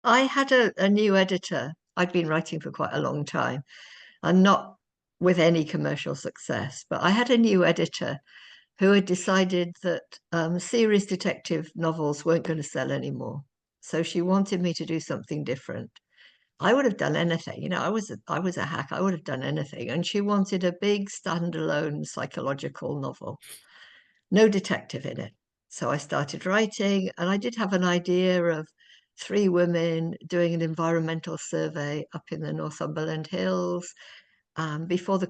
I had a new editor. I'd been writing for quite a long time and not with any commercial success, but I had a new editor who had decided that series detective novels weren't going to sell anymore. So she wanted me to do something different. I would have done anything, I was a hack, I would have done anything. And she wanted a big standalone psychological novel, no detective in it. So I started writing, and I did have an idea of three women doing an environmental survey up in the Northumberland Hills before the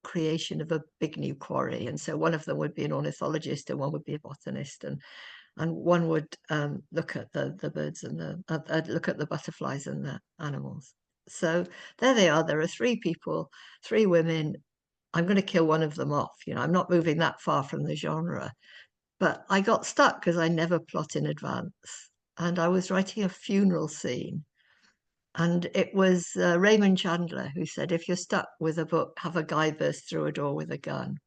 creation of a big new quarry. And so one of them would be an ornithologist, and one would be a botanist, and one would look at the birds and look at the butterflies and the animals. So there they are. There are three people, three women. I'm going to kill one of them off. I'm not moving that far from the genre. But I got stuck because I never plot in advance. And I was writing a funeral scene. And it was Raymond Chandler who said, if you're stuck with a book, have a guy burst through a door with a gun.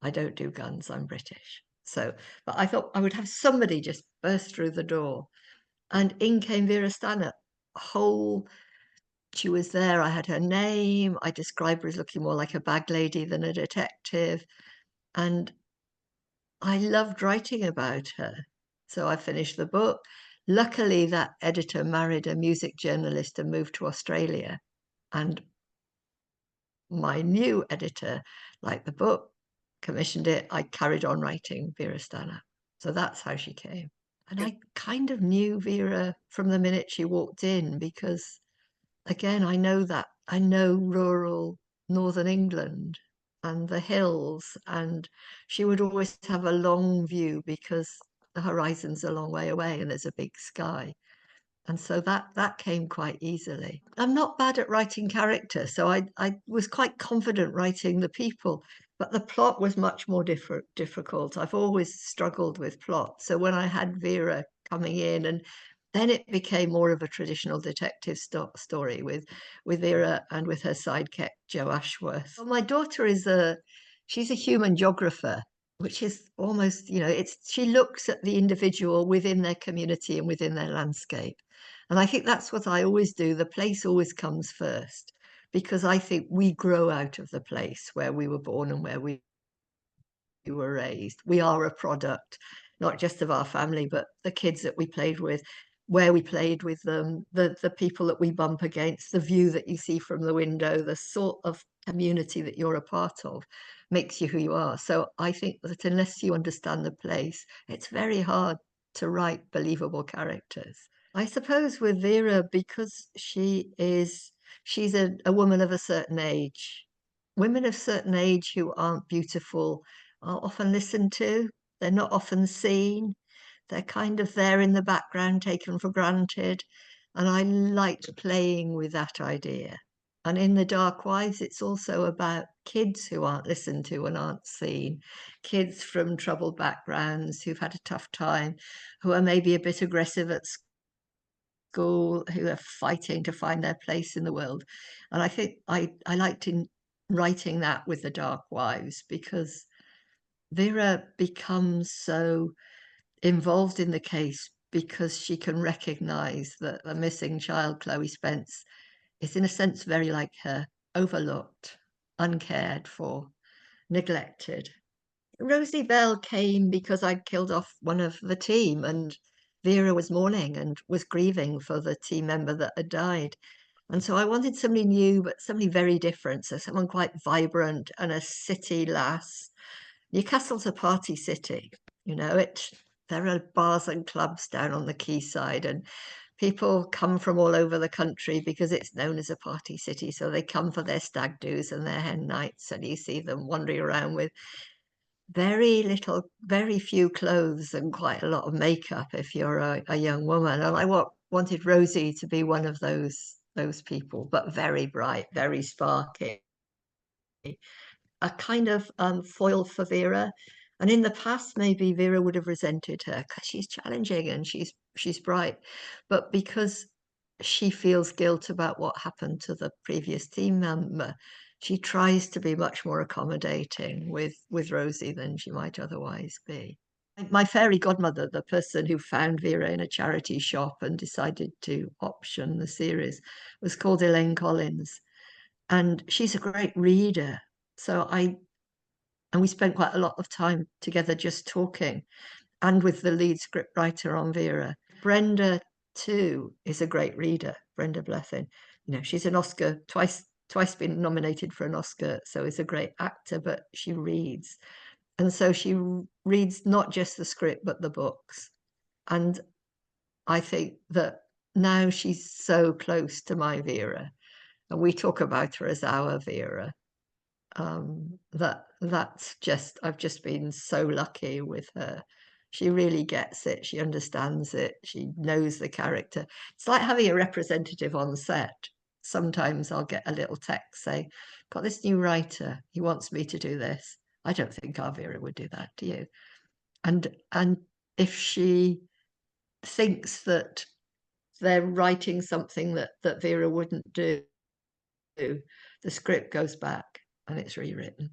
I don't do guns, I'm British. So, but I thought I would have somebody just burst through the door. And in came Vera Stanhope. Whole, she was there. I had her name. I described her as looking more like a bag lady than a detective. And I loved writing about her. So I finished the book. Luckily, that editor married a music journalist and moved to Australia. And my new editor liked the book, commissioned it. I carried on writing Vera Stanhope. So that's how she came. And I kind of knew Vera from the minute she walked in because, again, I know rural northern England and the hills, and she would always have a long view because the horizon's a long way away and there's a big sky. And so that came quite easily. I'm not bad at writing characters, so I was quite confident writing the people, but the plot was much more difficult. I've always struggled with plot. So when I had Vera coming in, and then it became more of a traditional detective story with Vera and with her sidekick Joe Ashworth. Well, my daughter she's a human geographer, which is almost, she looks at the individual within their community and within their landscape. And I think that's what I always do. The place always comes first, because I think we grow out of the place where we were born and where we were raised. We are a product, not just of our family, but the kids that we played with, where we played with them, the people that we bump against, the view that you see from the window, the sort of community that you're a part of makes you who you are. So I think that unless you understand the place, it's very hard to write believable characters. I suppose with Vera, because she's a woman of a certain age. Women of certain age who aren't beautiful are often listened to. They're not often seen. They're kind of there in the background, taken for granted. And I liked playing with that idea. And in The Dark Wives, it's also about kids who aren't listened to and aren't seen, kids from troubled backgrounds who've had a tough time, who are maybe a bit aggressive at school, who are fighting to find their place in the world. And I think I liked in writing that with The Dark Wives because Vera becomes so involved in the case because she can recognize that the missing child, Chloe Spence, is in a sense very like her, overlooked, uncared for, neglected. Rosie Bell came because I'd killed off one of the team, and Vera was mourning and was grieving for the team member that had died. And so I wanted somebody new, but somebody very different. So someone quite vibrant and a city lass. Newcastle's a party city, there are bars and clubs down on the quayside, and people come from all over the country because it's known as a party city. So they come for their stag do's and their hen nights, and you see them wandering around with very few clothes and quite a lot of makeup if you're a young woman. And I wanted Rosie to be one of those people, but very bright, very sparky, a kind of foil for Vera. And in the past, maybe Vera would have resented her because she's challenging and she's bright, but because she feels guilt about what happened to the previous team member, she tries to be much more accommodating with Rosie than she might otherwise be. My fairy godmother, the person who found Vera in a charity shop and decided to option the series, was called Elaine Collins, and she's a great reader. And we spent quite a lot of time together just talking, and with the lead script writer on Vera. Brenda too is a great reader. Brenda Blethyn, she's an Oscar twice been nominated for an Oscar, so is a great actor, but she reads. And so she reads not just the script, but the books. And I think that now she's so close to my Vera, and we talk about her as our Vera. I've just been so lucky with her. She really gets it. She understands it. She knows the character. It's like having a representative on set. Sometimes I'll get a little text say, got this new writer. He wants me to do this. I don't think our Vera would do that, do you? And if she thinks that they're writing something that Vera wouldn't do, the script goes back and it's rewritten.